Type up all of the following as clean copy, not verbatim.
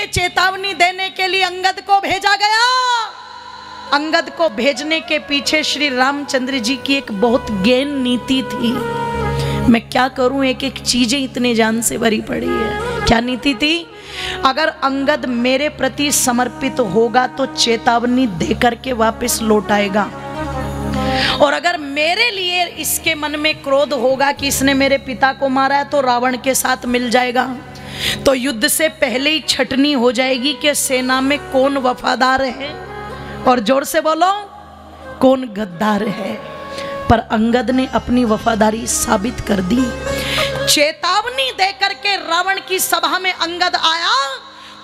चेतावनी देने के लिए अंगद को भेजा गया। अंगद को भेजने के पीछे श्री रामचंद्र जी की एक बहुत गहन नीति थी। मैं क्या करूं, एक एक चीजें इतने जान से भरी पड़ी है। क्या नीति थी? अगर अंगद मेरे प्रति समर्पित होगा तो चेतावनी देकर के वापस लौट आएगा, और अगर मेरे लिए इसके मन में क्रोध होगा कि इसने मेरे पिता को मारा है तो रावण के साथ मिल जाएगा। तो युद्ध से पहले ही छटनी हो जाएगी कि सेना में कौन वफादार है, और जोर से बोलो, कौन गद्दार है। पर अंगद ने अपनी वफादारी साबित कर दी। चेतावनी देकर के रावण की सभा में अंगद आया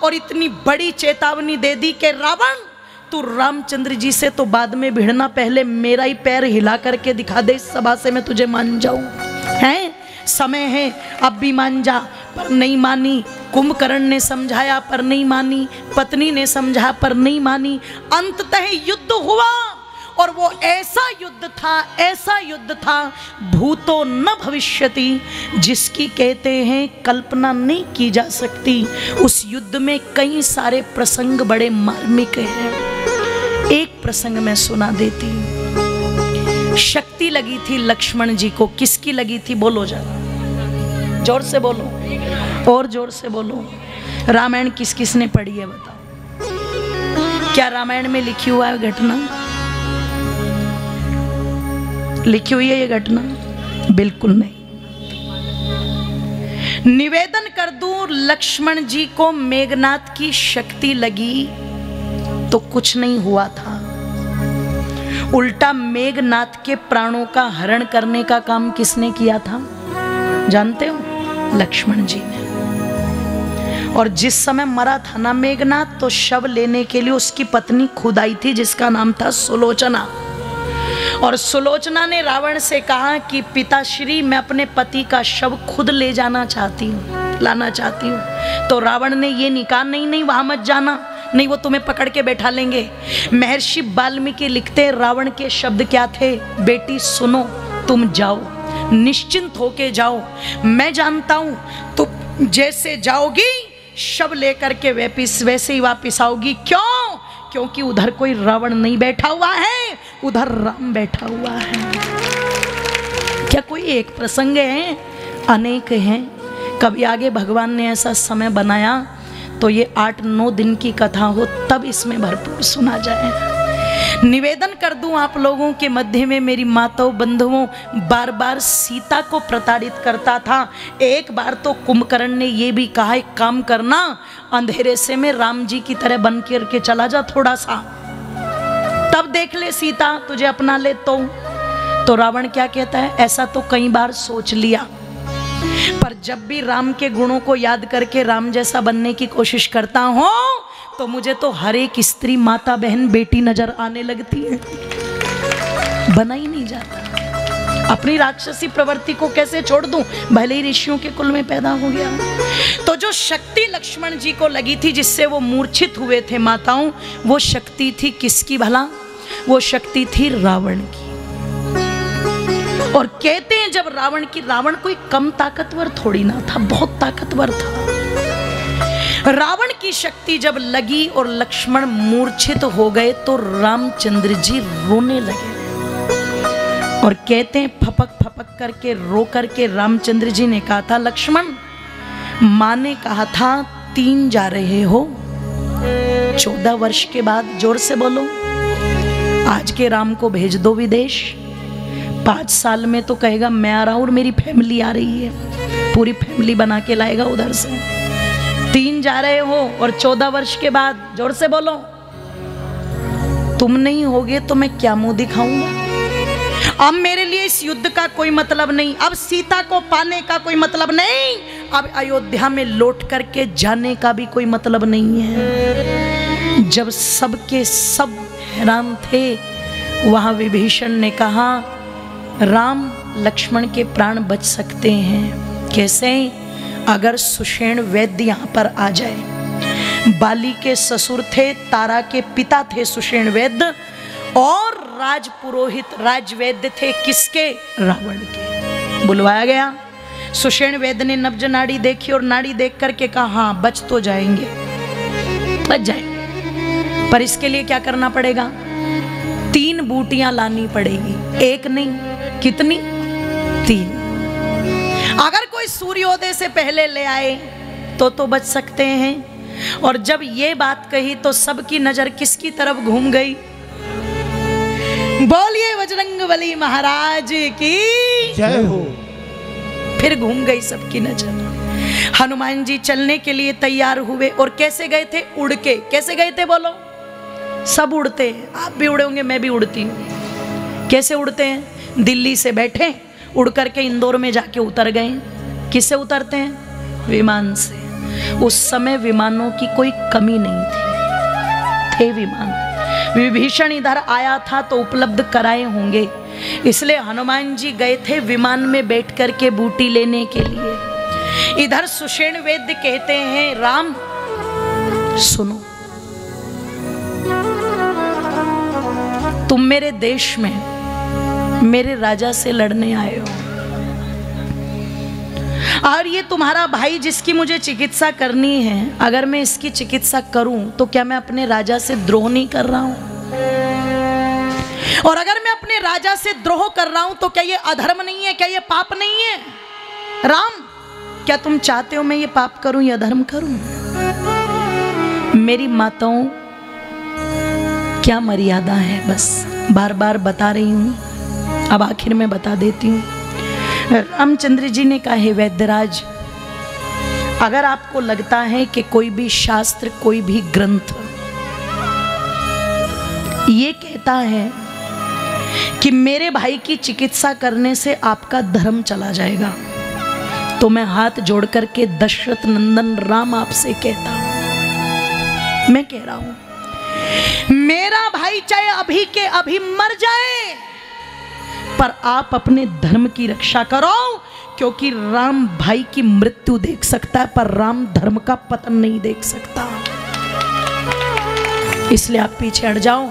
और इतनी बड़ी चेतावनी दे दी कि रावण, तू रामचंद्र जी से तो बाद में भिड़ना, पहले मेरा ही पैर हिला करके दिखा दे इस सभा से, मैं तुझे मान जाऊं। हैं, समय है, अब भी मान जा। पर नहीं मानी। कुंभकर्ण ने समझाया पर नहीं मानी, पत्नी ने समझा पर नहीं मानी। अंततः युद्ध हुआ, और वो ऐसा युद्ध था भूतो न भविष्यति, जिसकी कहते हैं कल्पना नहीं की जा सकती। उस युद्ध में कई सारे प्रसंग बड़े मार्मिक हैं। एक प्रसंग मैं सुना देती हूं। शक्ति लगी थी लक्ष्मण जी को। किसकी लगी थी? बोलो जरा, जोर से बोलो, और जोर से बोलो। रामायण किस किस ने पढ़ी है बताओ? क्या रामायण में लिखी हुआ है घटना? लिखी हुई है ये घटना? बिल्कुल नहीं। निवेदन कर दूं, लक्ष्मण जी को मेघनाथ की शक्ति लगी तो कुछ नहीं हुआ था। उल्टा मेघनाथ के प्राणों का हरण करने का काम किसने किया था जानते हो? लक्ष्मण जी ने। और जिस समय मरा था ना मेघनाथ, तो शव लेने के लिए उसकी पत्नी खुद आई थी, जिसका नाम था सुलोचना। और सुलोचना ने रावण से कहा कि पिताश्री, मैं अपने पति का शव खुद ले जाना चाहती हूँ, लाना चाहती हूँ। तो रावण ने ये नहीं कहा, नहीं वहां मत जाना, नहीं वो तुम्हें पकड़ के बैठा लेंगे। महर्षि वाल्मीकि लिखते, रावण के शब्द क्या थे? बेटी सुनो, तुम जाओ, निश्चिंत होके जाओ, मैं जानता हूं तुम जैसे जाओगी शव लेकर के वैसे ही वापिस आओगी। क्यों? क्योंकि उधर कोई रावण नहीं बैठा हुआ है, उधर राम बैठा हुआ है। क्या कोई एक प्रसंग है? अनेक हैं। कभी आगे भगवान ने ऐसा समय बनाया तो ये 8-9 दिन की कथा हो, तब इसमें भरपूर सुना जाए। निवेदन कर दूं आप लोगों के मध्य में, मेरी माताओं बंधुओं, बार बार सीता को प्रताड़ित करता था। एक बार तो कुंभकर्ण ने ये भी कहा, एक काम करना, अंधेरे से में राम जी की तरह बन करके चला जा थोड़ा सा, तब देख ले सीता तुझे अपना ले। तो रावण क्या कहता है? ऐसा तो कई बार सोच लिया, पर जब भी राम के गुणों को याद करके राम जैसा बनने की कोशिश करता हूं तो मुझे तो हर एक स्त्री, माता, बहन, बेटी नजर आने लगती है। बना ही नहीं जाता। अपनी राक्षसी प्रवृत्ति को कैसे छोड़ दूं, भले ही ऋषियों के कुल में पैदा हो गया। तो जो शक्ति लक्ष्मण जी को लगी थी, जिससे वो मूर्छित हुए थे माताओं, वो शक्ति थी किसकी भला? वो शक्ति थी रावण की। और कहते हैं जब रावण कोई कम ताकतवर थोड़ी ना था, बहुत ताकतवर था। रावण की शक्ति जब लगी और लक्ष्मण मूर्छित हो गए तो रामचंद्र जी रोने लगे। और कहते हैं फपक फपक करके रो करके रामचंद्र जी ने कहा था, लक्ष्मण, माँ ने कहा था 3 जा रहे हो 14 वर्ष के बाद। जोर से बोलो। आज के राम को भेज दो विदेश, 5 साल में तो कहेगा मैं आ रहा हूं और मेरी फैमिली आ रही है, पूरी फैमिली बना के लाएगा उधर से। 3 जा रहे हो और 14 वर्ष के बाद, जोर से बोलो, तुम नहीं होगे तो मैं क्या मुंह दिखाऊंगा? अब मेरे लिए इस युद्ध का कोई मतलब नहीं, अब सीता को पाने का कोई मतलब नहीं, अब अयोध्या में लौट करके जाने का भी कोई मतलब नहीं है। जब सबके सब हैरान थे, वहां विभीषण ने कहा, राम लक्ष्मण के प्राण बच सकते हैं। कैसे? अगर सुषेण वैद्य यहाँ पर आ जाए। बाली के ससुर थे, तारा के पिता थे सुषेण वैद्य, और राजपुरोहित राजवैद्य थे किसके? रावण के। बुलवाया गया। सुषेण वैद्य ने नब्ज नाड़ी देखी और नाड़ी देख करके कहा, हाँ बच तो जाएंगे। बच जाएंगे। पर इसके लिए क्या करना पड़ेगा? 3 बूटियां लानी पड़ेगी, एक नहीं, कितनी? 3। अगर कोई सूर्योदय से पहले ले आए तो बच सकते हैं। और जब ये बात कही तो सबकी नजर किसकी तरफ घूम गई? बोलिए बजरंगबली महाराज की जय हो। फिर घूम गई सबकी नजर। हनुमान जी चलने के लिए तैयार हुए और कैसे गए थे? उड़ के। कैसे गए थे बोलो? सब उड़ते हैं, आप भी उड़े होंगे, मैं भी उड़ती हूँ। कैसे उड़ते हैं? दिल्ली से बैठे, उड़ करके इंदौर में जाके उतर गए। किससे उतरते हैं? विमान से। उस समय विमानों की कोई कमी नहीं थी, थे विमान। विभीषण इधर आया था तो उपलब्ध कराए होंगे, इसलिए हनुमान जी गए थे विमान में बैठ करके बूटी लेने के लिए। इधर सुषेण वैद्य कहते हैं, राम सुनो, तुम मेरे देश में मेरे राजा से लड़ने आए हो, और ये तुम्हारा भाई जिसकी मुझे चिकित्सा करनी है, अगर मैं इसकी चिकित्सा करूं तो क्या मैं अपने राजा से द्रोह नहीं कर रहा हूं? और अगर मैं अपने राजा से द्रोह कर रहा हूं तो क्या ये अधर्म नहीं है? क्या ये पाप नहीं है? राम, क्या तुम चाहते हो मैं ये पाप करूं या धर्म करूं? मेरी माताओं, क्या मर्यादा है, बस बार बार बता रही हूं, अब आखिर में बता देती हूं। रामचंद्र जी ने कहा है, वैद्यराज, अगर आपको लगता है कि कोई भी शास्त्र, कोई भी ग्रंथ ये कहता है कि मेरे भाई की चिकित्सा करने से आपका धर्म चला जाएगा, तो मैं हाथ जोड़ करके दशरथ नंदन राम आपसे कहता हूं, मैं कह रहा हूं, मेरा भाई चाहे अभी के अभी मर जाए, पर आप अपने धर्म की रक्षा करो, क्योंकि राम भाई की मृत्यु देख सकता है पर राम धर्म का पतन नहीं देख सकता, इसलिए आप पीछे हट जाओ।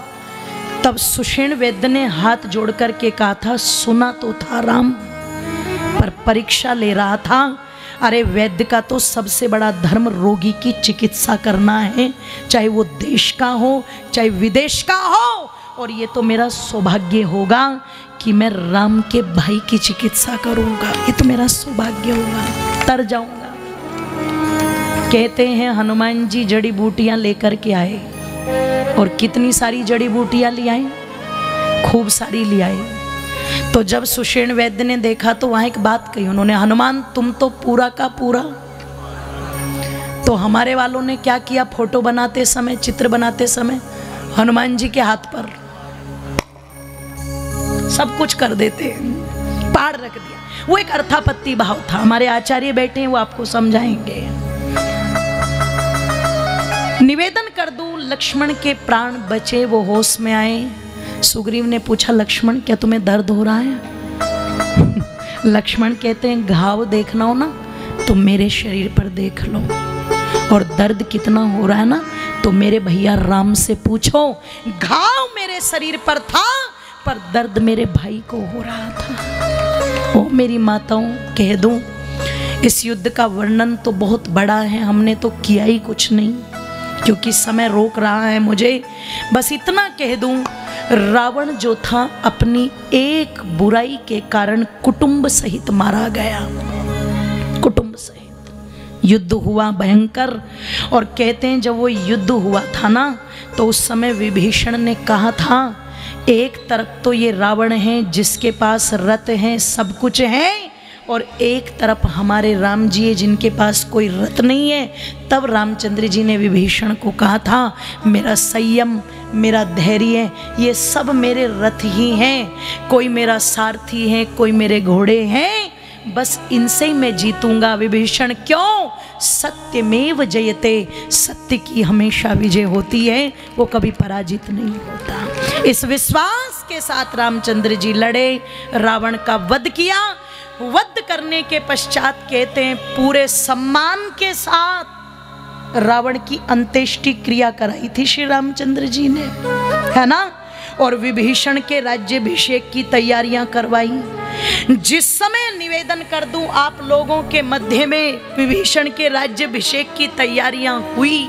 तब सुषेण वैद्य ने हाथ जोड़ करके कहा था, सुना तो था राम, पर परीक्षा ले रहा था। अरे वैद्य का तो सबसे बड़ा धर्म रोगी की चिकित्सा करना है, चाहे वो देश का हो चाहे विदेश का हो, और ये तो मेरा सौभाग्य होगा कि मैं राम के भाई की चिकित्सा करूंगा, ये तो मेरा सौभाग्य होगा, तर जाऊंगा। कहते हैं हनुमान जी जड़ी बूटियां लेकर के आए, और कितनी सारी जड़ी बूटियां ले आए, खूब सारी ले आए। तो जब सुषेण वैद्य ने देखा तो वहां एक बात कही उन्होंने, हनुमान तुम तो पूरा का पूरा, तो हमारे वालों ने क्या किया, फोटो बनाते समय, चित्र बनाते समय हनुमान जी के हाथ पर सब कुछ कर देते, पाड़ रख दिया। वो एक अर्थापत्ति भाव था, हमारे आचार्य बैठे हैं वो आपको समझाएंगे। निवेदन कर दूं, लक्ष्मण के प्राण बचे, वो होश में आए। सुग्रीव ने पूछा, लक्ष्मण क्या तुम्हें दर्द हो रहा है? लक्ष्मण कहते हैं, घाव देखना हो ना तो मेरे शरीर पर देख लो, और दर्द कितना हो रहा है ना तो मेरे भैया राम से पूछो। घाव मेरे शरीर पर था पर दर्द मेरे भाई को हो रहा था। ओ मेरी माताओं, कह दूं, इस युद्ध का वर्णन तो बहुत बड़ा है, हमने तो किया ही कुछ नहीं क्योंकि समय रोक रहा है मुझे। बस इतना कह दूं, रावण जो था अपनी एक बुराई के कारण कुटुंब सहित मारा गया, कुटुंब सहित। युद्ध हुआ भयंकर, और कहते हैं जब वो युद्ध हुआ था ना तो उस समय विभीषण ने कहा था, एक तरफ तो ये रावण है जिसके पास रथ है, सब कुछ है, और एक तरफ हमारे राम जी है जिनके पास कोई रथ नहीं है। तब रामचंद्र जी ने विभीषण को कहा था, मेरा संयम, मेरा धैर्य, ये सब मेरे रथ ही हैं, कोई मेरा सारथी है, कोई मेरे घोड़े हैं, बस इनसे ही मैं जीतूंगा। विभीषण क्यों? सत्यमेव जयते, सत्य की हमेशा विजय होती है, वो कभी पराजित नहीं होता। इस विश्वास के साथ रामचंद्र जी लड़े, रावण का वध किया। वध करने के पश्चात कहते हैं पूरे सम्मान के साथ रावण की अंत्येष्टि क्रिया कराई थी श्री रामचंद्र जी ने, है ना, और विभीषण के राज्याभिषेक की तैयारियां करवाई। जिस समय निवेदन कर दूं आप लोगों के मध्य में विभीषण के राज्याभिषेक की तैयारियां हुई,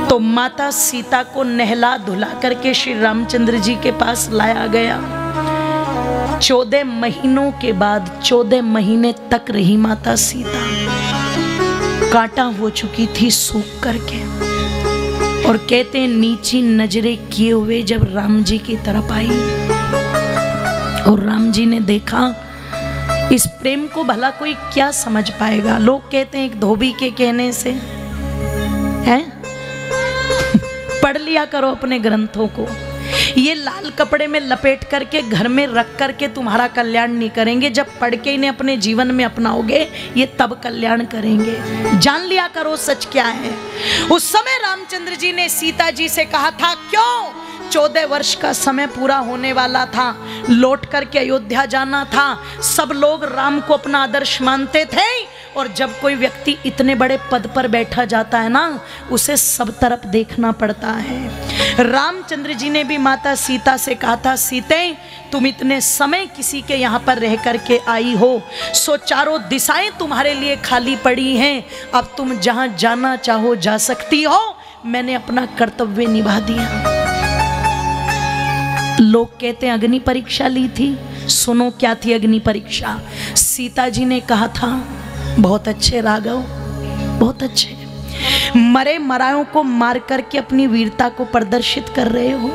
तो माता सीता को नहला धुला करके श्री रामचंद्र जी के पास लाया गया। 14 महीनों के बाद 14 महीने तक रही माता सीता, कांटा हो चुकी थी सूख करके। और कहते हैं नीची नजरें किए हुए जब राम जी की तरफ आई और राम जी ने देखा, इस प्रेम को भला कोई क्या समझ पाएगा। लोग कहते हैं एक धोबी के कहने से, हैं पढ़ लिया करो अपने ग्रंथों को, ये लाल कपड़े में लपेट करके घर में रख करके तुम्हारा कल्याण नहीं करेंगे, जब पढ़ के इन्हें अपने जीवन में अपनाओगे ये तब कल्याण करेंगे। जान लिया करो सच क्या है। उस समय रामचंद्र जी ने सीता जी से कहा था, क्यों 14 वर्ष का समय पूरा होने वाला था, लौट करके अयोध्या जाना था, सब लोग राम को अपना आदर्श मानते थे। और जब कोई व्यक्ति इतने बड़े पद पर बैठा जाता है ना, उसे सब तरफ देखना पड़ता है। रामचंद्र जी ने भी माता सीता से कहा था, सीते तुम इतने समय किसी के यहाँ पर रह करके आई हो, सो चारों दिशाएं तुम्हारे लिए खाली पड़ी हैं, अब तुम जहाँ जाना चाहो जा सकती हो, मैंने अपना कर्तव्य निभा दिया। लोग कहते हैं अग्नि परीक्षा ली थी, सुनो क्या थी अग्नि परीक्षा। सीता जी ने कहा था, बहुत अच्छे राघव, बहुत अच्छे, मरे मरायों को मार करके अपनी वीरता को प्रदर्शित कर रहे हो।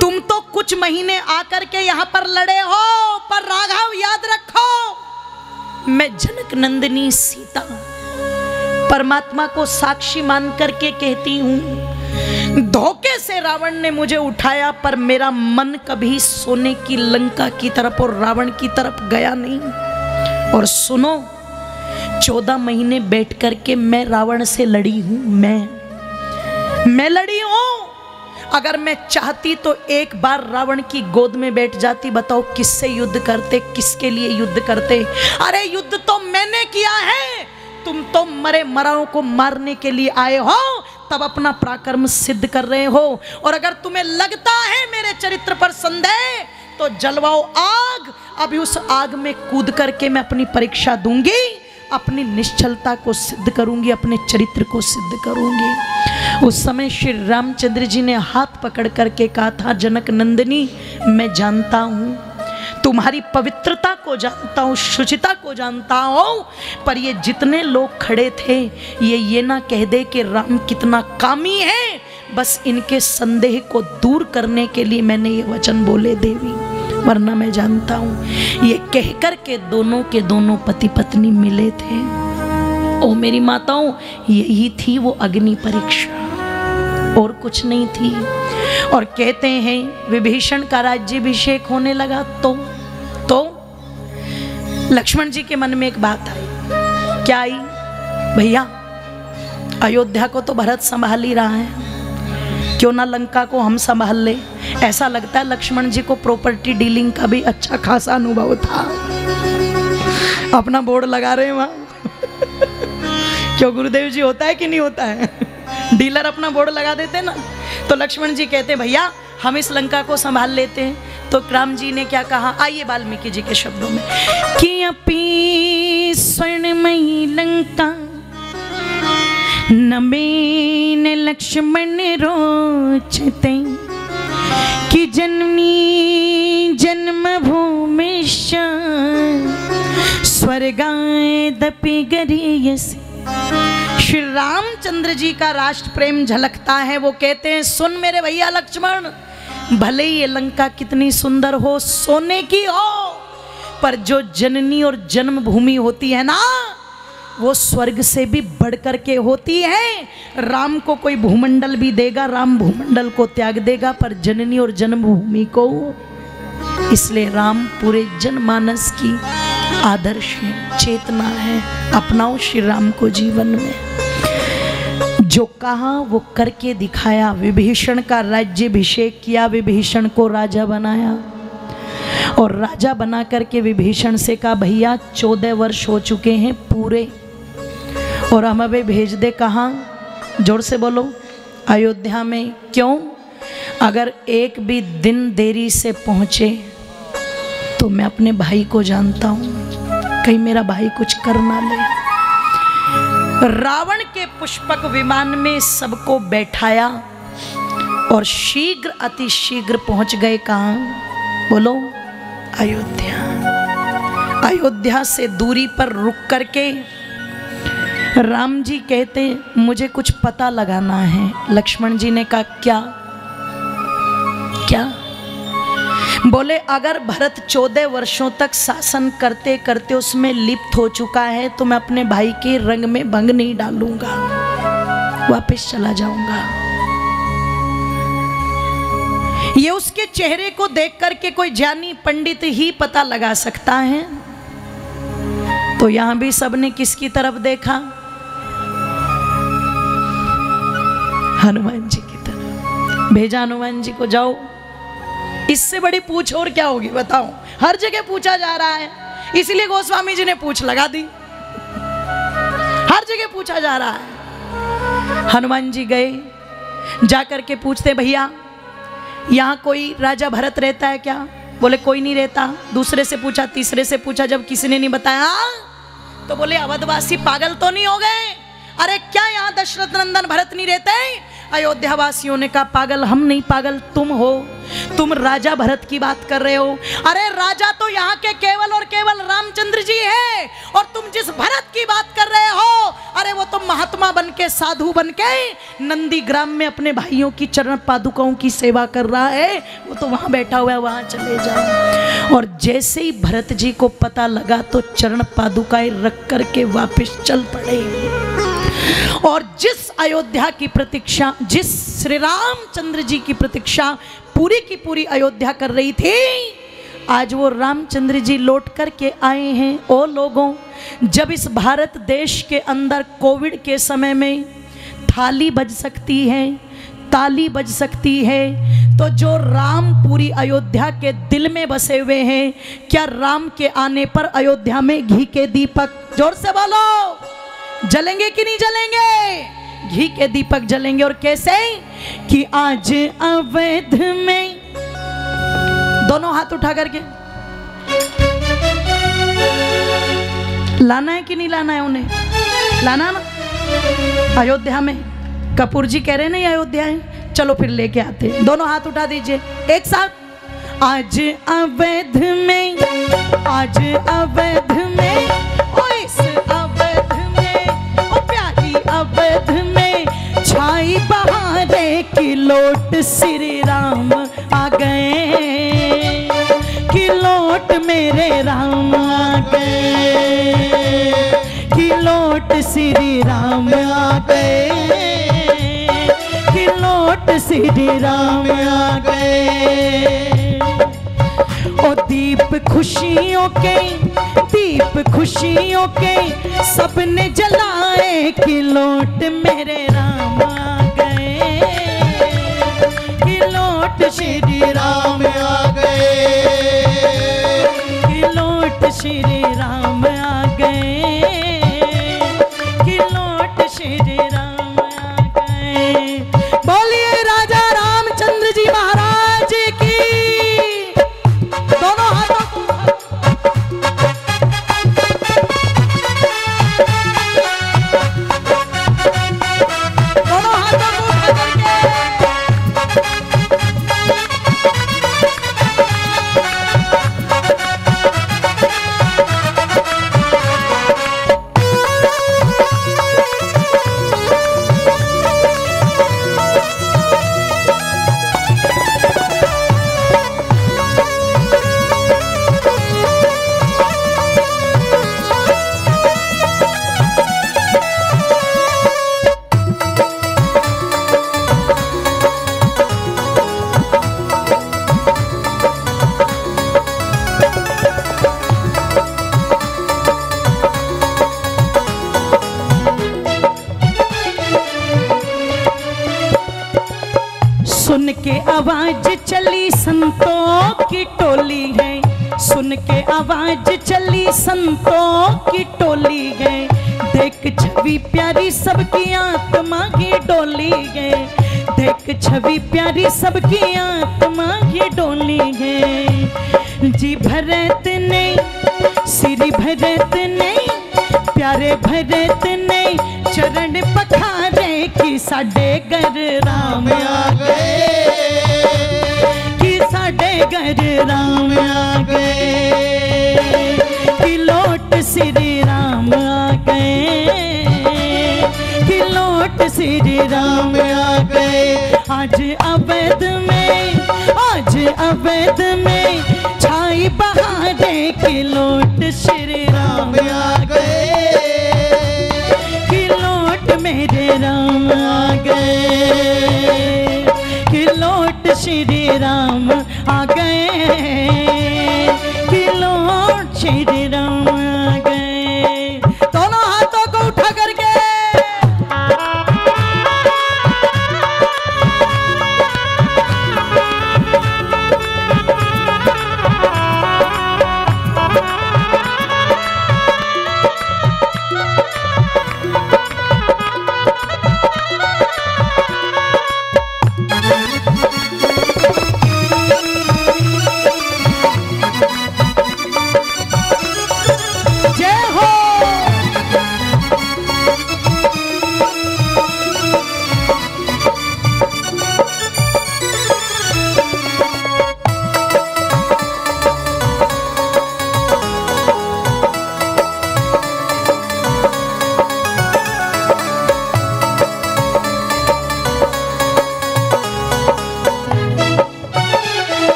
तुम तो कुछ महीने आकर के यहाँ पर लड़े हो, पर राघव याद रखो, मैं जनक नंदिनी सीता परमात्मा को साक्षी मान करके कहती हूँ, धोखे से रावण ने मुझे उठाया, पर मेरा मन कभी सोने की लंका की तरफ और रावण की तरफ गया नहीं। और सुनो, 14 महीने बैठ करके मैं रावण से लड़ी हूं, मैं लड़ी हूं। अगर मैं चाहती तो एक बार रावण की गोद में बैठ जाती। बताओ किससे युद्ध करते, किसके लिए युद्ध करते? अरे युद्ध तो मैंने किया है, तुम तो मरे मराओं को मारने के लिए आए हो, तब अपना पराक्रम सिद्ध कर रहे हो। और अगर तुम्हें लगता है मेरे चरित्र पर संदेह, तो जलवाओ आग, अभी उस आग में कूद करके मैं अपनी परीक्षा दूंगी, अपनी निश्चलता को सिद्ध करूंगी, अपने चरित्र को सिद्ध करूंगी। उस समय श्री रामचंद्र जी ने हाथ पकड़ करके कहा था, जनक नंदिनी मैं जानता हूं, तुम्हारी पवित्रता को जानता हूं, शुचिता को जानता हूं, पर ये जितने लोग खड़े थे ये ना कह दे कि राम कितना कामी है, बस इनके संदेह को दूर करने के लिए मैंने ये वचन बोले देवी, वरना मैं जानता हूं। ये कहकर के दोनों के दोनों पति पत्नी मिले थे। ओ मेरी माताओं, यही थी वो अग्नि परीक्षा, और कुछ नहीं थी। और कहते हैं विभीषण का राज्याभिषेक होने लगा तो लक्ष्मण जी के मन में एक बात आई। क्या आई? भैया अयोध्या को तो भरत संभाल ही रहा है, क्यों ना लंका को हम संभाल ले। ऐसा लगता है लक्ष्मण जी को प्रॉपर्टी डीलिंग का भी अच्छा खासा अनुभव था, अपना बोर्ड लगा रहे हैं वहां। क्यों गुरुदेव जी, होता है कि नहीं होता है? डीलर अपना बोर्ड लगा देते ना। तो लक्ष्मण जी कहते भैया हम इस लंका को संभाल लेते हैं। तो राम जी ने क्या कहा, आइए वाल्मीकि जी के शब्दों में, कि अपी स्वर्णमयी लंका नबीन लक्ष्मण रोचते, कि जननी जन्मभूमि स्वर्गादपि गरीयसी। श्री रामचंद्र जी का राष्ट्र प्रेम झलकता है। वो कहते हैं, सुन मेरे भैया लक्ष्मण, भले ही ये लंका कितनी सुंदर हो, सोने की हो, पर जो जननी और जन्मभूमि होती है ना, वो स्वर्ग से भी बढ़ कर के होती है। राम को कोई भूमंडल भी देगा, राम भूमंडल को त्याग देगा, पर जननी और जन्मभूमि को। इसलिए राम पूरे जनमानस की आदर्श है, चेतना है। अपनाओ श्री राम को जीवन में। जो कहा वो करके दिखाया। विभीषण का राज्याभिषेक किया, विभीषण को राजा बनाया, और राजा बना करके विभीषण से कहा, भैया 14 वर्ष हो चुके हैं पूरे, और हम अभी भेज दे कहाँ? जोर से बोलो, अयोध्या में। क्यों? अगर एक भी दिन देरी से पहुँचे तो मैं अपने भाई को जानता हूँ, कहीं मेरा भाई कुछ कर ना ले। रावण के पुष्पक विमान में सबको बैठाया और शीघ्र अति शीघ्र पहुंच गए कहां? बोलो, अयोध्या। अयोध्या से दूरी पर रुक करके राम जी कहते मुझे कुछ पता लगाना है। लक्ष्मण जी ने कहा क्या? क्या? बोले अगर भरत 14 वर्षों तक शासन करते करते उसमें लिप्त हो चुका है तो मैं अपने भाई के रंग में भंग नहीं डालूंगा, वापस चला जाऊंगा। ये उसके चेहरे को देख करके कोई ज्ञानी पंडित ही पता लगा सकता है। तो यहां भी सबने किसकी तरफ देखा? हनुमान जी की तरफ। भेजा हनुमान जी को, जाओ। इससे बड़ी पूछ और क्या होगी बताओ? हर जगह पूछा जा रहा है, इसलिए गोस्वामी जी ने पूछ लगा दी। हर जगह पूछा जा रहा है। हनुमान जी गए, जाकर के पूछते भैया यहाँ कोई राजा भरत रहता है क्या? बोले कोई नहीं रहता। दूसरे से पूछा, तीसरे से पूछा, जब किसी ने नहीं बताया तो बोले अवधवासी पागल तो नहीं हो गए? अरे क्या यहाँ दशरथ नंदन भरत नहीं रहते? अयोध्या वासियों ने कहा पागल हम नहीं, पागल तुम हो। तुम राजा भरत की बात कर रहे हो। अरे राजा तो यहाँ के केवल और केवल रामचंद्र जी है, और तुम जिस भरत की बात कर रहे हो, अरे वो तो महात्मा बन के, साधु बन के नंदी ग्राम में अपने भाइयों की चरण पादुकाओं की सेवा कर रहा है। वो तो वहां बैठा हुआ है, वहां चले जाओ। और जैसे ही भरत जी को पता लगा तो चरण पादुकाएं रख करके वापस चल पड़े। और जिस अयोध्या की प्रतीक्षा, जिस श्री रामचंद्र जी की प्रतीक्षा पूरी की पूरी अयोध्या कर रही थी, आज वो रामचंद्र जी लौट करके आए हैं। ओ लोगों, जब इस भारत देश के अंदर कोविड के समय में थाली बज सकती है, ताली बज सकती है, तो जो राम पूरी अयोध्या के दिल में बसे हुए हैं, क्या राम के आने पर अयोध्या में घी के दीपक, जोर से बोलो, जलेंगे कि नहीं जलेंगे? घी के दीपक जलेंगे। और कैसे? कि आज अवध में, दोनों हाथ उठा करके, लाना है कि नहीं लाना है? उन्हें लाना ना। अयोध्या में कपूर जी कह रहे हैं ना ये अयोध्या है, चलो फिर लेके आते हैं। दोनों हाथ उठा दीजिए एक साथ। आज अवध में, आज अवध में, ओ इस अवध में, ओ प्यारी अवध में छाई बहारे की लौट श्री राम आ गए, कि लौट मेरे राम आ गए, कि लौट श्री राम आ गए, कि लौट श्री राम आ गए। ओ दीप खुशियों के, दीप खुशियों के सबने जलाए, कि लौट मेरे राम आ गए, कि लौट श्री राम आ गए, कि लौट श्री राम आ गए, कि लौट श्री राम आ गए। बोलिए राजा रामचंद्र जी महाराज की। दोनों हाथों को, दोनों हाथों को उठा करके सुन के आवाज चली संतों की टोली है, सुन के आवाज चली संतों की टोली है, देख छवि प्यारी सबकी आत्मा की डोली है, देख छवि प्यारी सबकी आत्मा की डोली है। जी भरत ने, श्री भरत ने, प्यारे भरत ने साडे घर राम आ गए, कि साडे घर राम आ गए, कि लौट श्री राम आ गए, कि लौट श्री राम आ गए। आज अवध में, आज अवध में छाई बहारे, कि लौट श्री राम आ गए, कि लौट मेरे राम आ गए, कि लौट श्री राम आ गए, कि लौट श्री राम आ गए। दोनों हाथों को उठा करके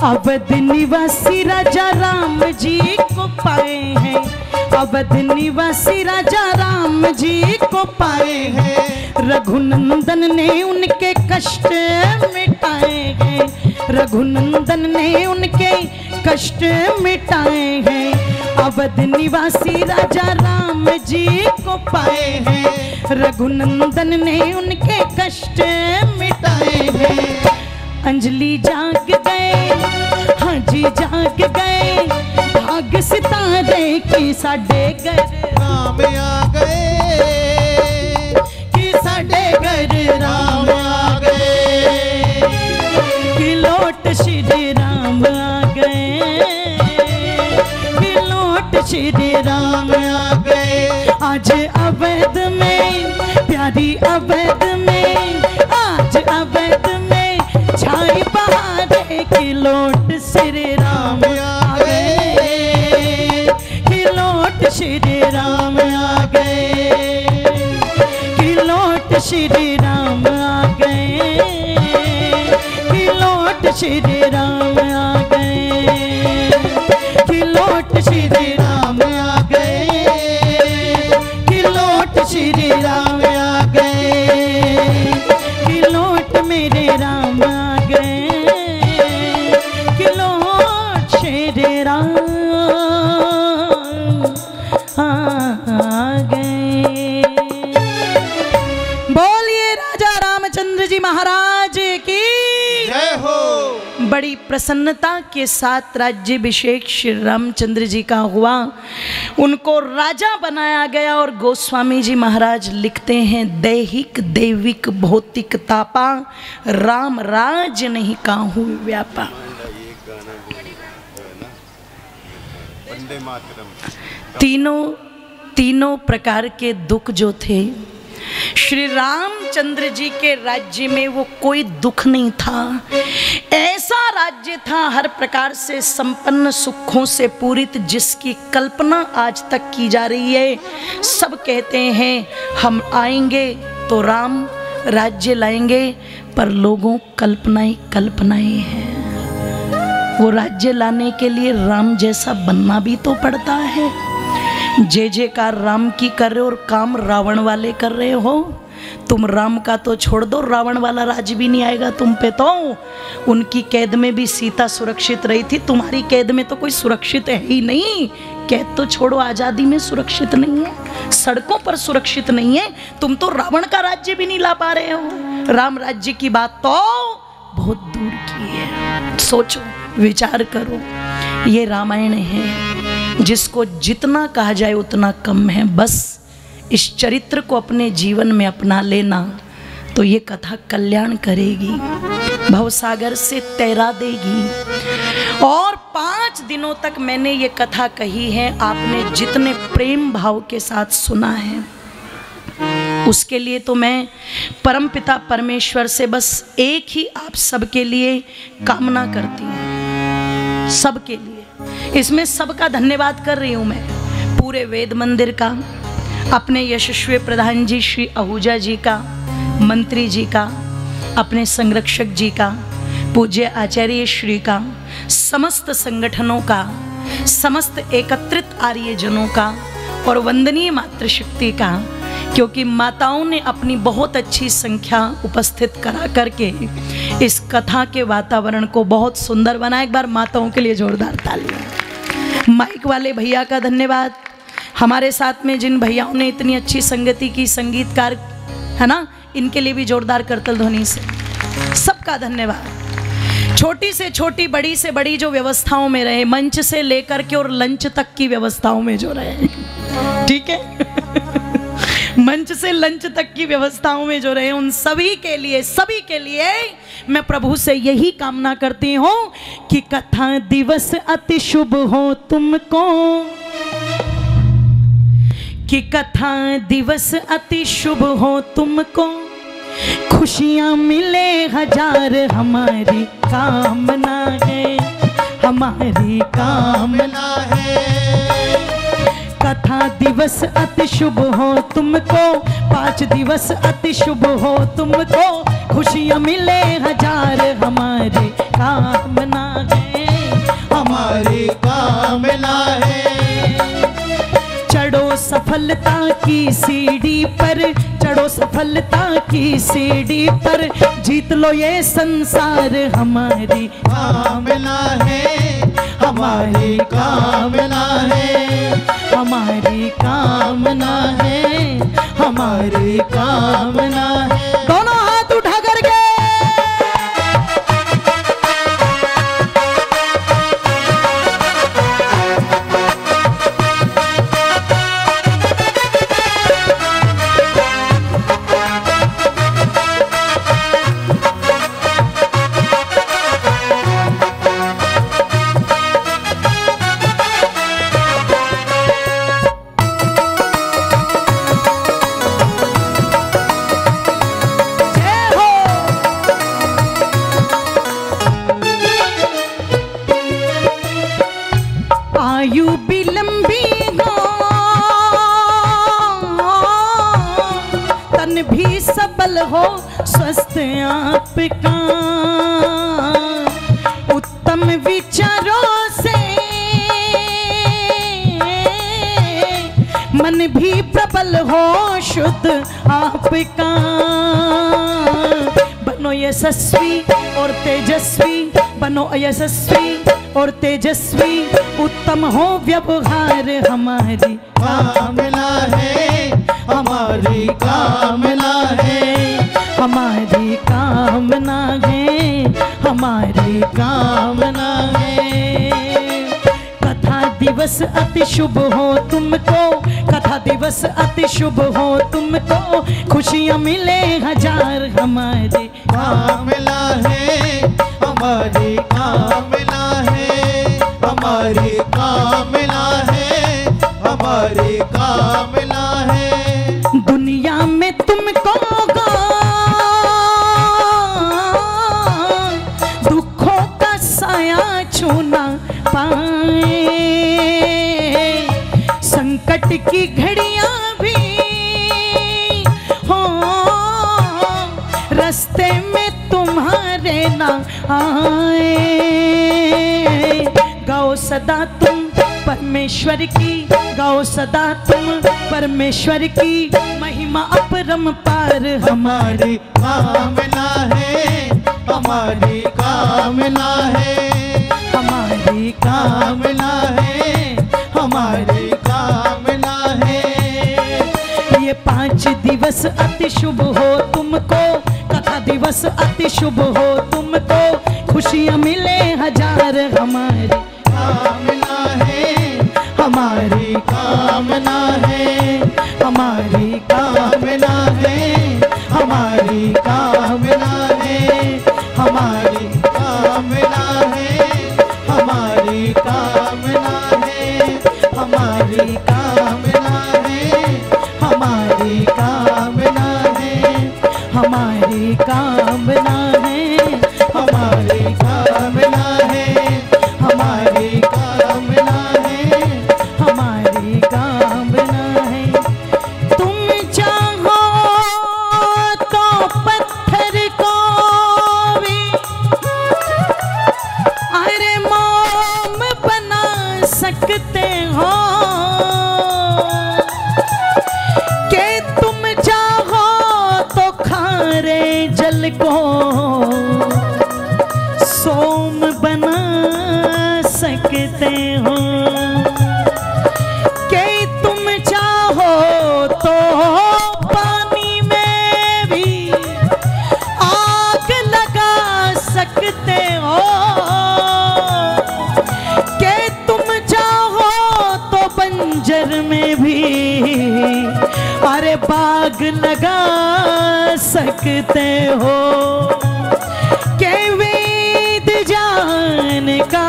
अवध निवासी राजा राम जी को पाए हैं, अवध निवासी राजा राम जी को पाए हैं। रघुनंदन ने उनके कष्ट मिटाए हैं, रघुनंदन ने उनके कष्ट मिटाए हैं। अवध निवासी राजा राम जी को पाए हैं, रघुनंदन ने उनके कष्ट मिटाए हैं। अंजलि जाग गए, हाँ जी जाग गए, भाग सितारे की साडे घर राम आ गए, कि साडे घर राम आ गए, कि लौट श्री राम आ गए, कि लौट श्री राम आ गए। आज अवध में, प्यारी अवध में, आज अवध में छाई बहारे, कि लौट श्री राम आ गए, कि लौट श्री राम आ गए, कि लौट श्री राम आ गए, कि लौट श्री राम आ गए, कि लौट श्री राम आ गए, कि लौट श्री राम आ गए, कि लौट मेरे राम आ गए, कि लौट श्री राम आ गए। बोलिए राजा रामचंद्र जी महाराज की जय हो। बड़ी प्रसन्नता के साथ राज्याभिषेक श्री रामचंद्र जी का हुआ, उनको राजा बनाया गया। और गोस्वामी जी महाराज लिखते हैं, दैहिक दैविक भौतिक तापा, राम राज नहीं काहू व्यापा। तीनों प्रकार के दुख जो थे श्री रामचंद्र जी के राज्य में, वो कोई दुख नहीं था। ऐसा राज्य था हर प्रकार से संपन्न, सुखों से पूरित, जिसकी कल्पना आज तक की जा रही है। सब कहते हैं हम आएंगे तो राम राज्य लाएंगे, पर लोगों कल्पनाएं हैं। वो राज्य लाने के लिए राम जैसा बनना भी तो पड़ता है। जय जयकार राम की कर रहे हो और काम रावण वाले कर रहे हो। तुम राम का तो छोड़ दो, रावण वाला राज भी नहीं आएगा तुम पे। तो उनकी कैद में भी सीता सुरक्षित रही थी, तुम्हारी कैद में तो कोई सुरक्षित है ही नहीं। कैद तो छोड़ो, आज़ादी में सुरक्षित नहीं है, सड़कों पर सुरक्षित नहीं है। तुम तो रावण का राज्य भी नहीं ला पा रहे हो। राम राज्य की बात तो बहुत दूर की है। सोचो, विचार करो, ये रामायण है जिसको जितना कहा जाए उतना कम है। बस इस चरित्र को अपने जीवन में अपना लेना तो ये कथा कल्याण करेगी, भवसागर से तैरा देगी। और 5 दिनों तक मैंने ये कथा कही है, आपने जितने प्रेम भाव के साथ सुना है उसके लिए तो मैं परमपिता परमेश्वर से बस एक ही आप सबके लिए कामना करती हूँ, सबके लिए। इसमें सबका धन्यवाद कर रही हूँ मैं, पूरे वेद मंदिर का, अपने यशस्वी प्रधान जी श्री आहूजा जी का, मंत्री जी का, अपने संरक्षक जी का, पूज्य आचार्य श्री का, समस्त संगठनों का, समस्त एकत्रित आर्यजनों का और वंदनीय मातृशक्ति का, क्योंकि माताओं ने अपनी बहुत अच्छी संख्या उपस्थित करा करके इस कथा के वातावरण को बहुत सुंदर बनाया। एक बार माताओं के लिए जोरदार तालियां। माइक वाले भैया का धन्यवाद, हमारे साथ में जिन भैयाओं ने इतनी अच्छी संगति की, संगीतकार है ना, इनके लिए भी जोरदार करतल ध्वनि से सबका धन्यवाद। छोटी से छोटी, बड़ी से बड़ी जो व्यवस्थाओं में रहे, मंच से लेकर के और लंच तक की व्यवस्थाओं में जो रहे, ठीक है मंच से लंच तक की व्यवस्थाओं में जो रहे, उन सभी के लिए मैं प्रभु से यही कामना करती हूँ कि कथा दिवस अति शुभ हो तुमको, कि कथा दिवस अति शुभ हो तुमको, खुशियाँ मिले हजार हमारी कामना है, हमारी कामना है। कथा दिवस अति शुभ हो तुमको, 5 दिवस अति शुभ हो तुमको, खुशियाँ मिले हजार हमारी कामना है, हमारी कामना है। चढ़ो सफलता की सीढ़ी पर, चढ़ो सफलता की सीढ़ी पर, जीत लो ये संसार हमारी कामना है, हमारी कामना है, हमारी कामना है, हमारी कामना है। दोनों हाथ उठा करके आयु भी लंबी हो, तन भी सबल हो, स्वस्थ आपका, उत्तम विचारों से मन भी प्रबल हो, शुद्ध आपका। बनो यशस्वी और तेजस्वी, बनो यशस्वी और तेजस्वी, उत्तम हो व्यवहार हमारी कामना है, हमारी कामना है, हमारी कामना है, हमारी कामना है। कथा दिवस अति शुभ हो तुमको, कथा दिवस अति शुभ हो तुमको, खुशियाँ मिले हजार हमारी कामना है, हमारी कामना है, हमारी कामना है, हमारी कामना है। दुनिया में तुमको दुखों का साया छूना पाए, संकट की घड़ियां भी हो, रास्ते में तुम्हारे ना आए। गाओ सदा तुम परमेश्वर की, गाओ सदा तुम परमेश्वर की महिमा अपरंपार, हमारी कामना है, हमारी कामना है, हमारी कामना है, हमारी कामना है। ये 5 दिवस अति शुभ हो तुमको, कथा दिवस अति शुभ हो तुमको, खुशियाँ मिले हजार हमारी कामना है, हमारी कामना है, हमारी कामना है, हमारी कामना है, हमारी कामना है, हमारी कामना है, हमारी कामना है, हमारी कामना जल को सोम बना सकते हो, कि तुम चाहो तो पानी में भी आग लगा सकते हो, कि तुम चाहो तो बंजर में भी अरे बाग लगा सकते हो, के वेद जान का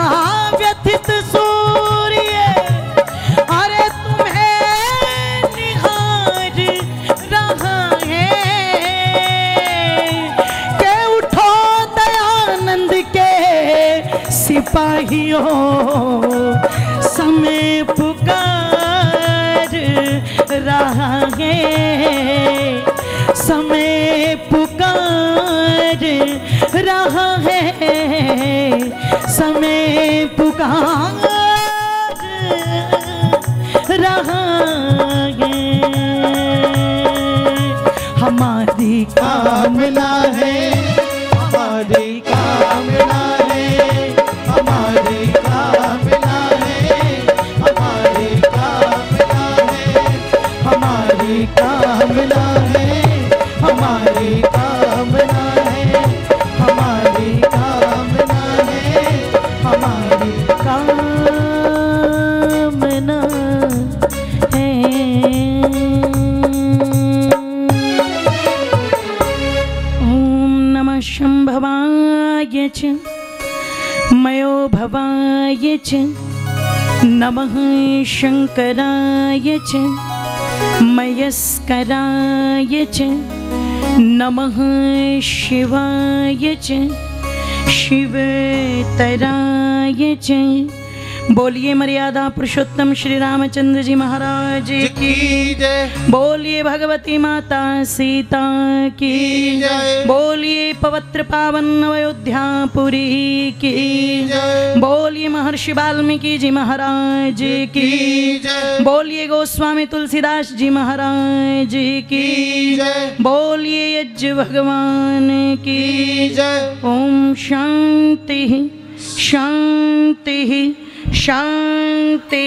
व्यथित सूर्य अरे तुम्हें निहार रहा है, के उठो दयानंद के सिपाहियों समय पुकार रहा है, समय पुकार रहा है, समय पुकार रहा है। हमारी कामना है, हमारी कामना है, हमारी कामना है, हमारी कामना है, हमारी कामना है, हमारी कामना है, हमारी कामना है, हमारी कामना है। ओम नमः शंभवाय च मयो भवाय च नमः शंकराय च मयस्कराय च नमः शिवाय च शिवतराय च। बोलिए मर्यादा पुरुषोत्तम श्री रामचंद्र जी महाराज की जय। बोलिए भगवती माता सीता की जय। बोलिए पवित्र पावन अयोध्यापुरी की जय। बोलिए महर्षि वाल्मीकि जी महाराज की जय। बोलिए गोस्वामी तुलसीदास जी महाराज की जय। बोलिए यज्ञ भगवान की जय। ओम शांति शांति शांति।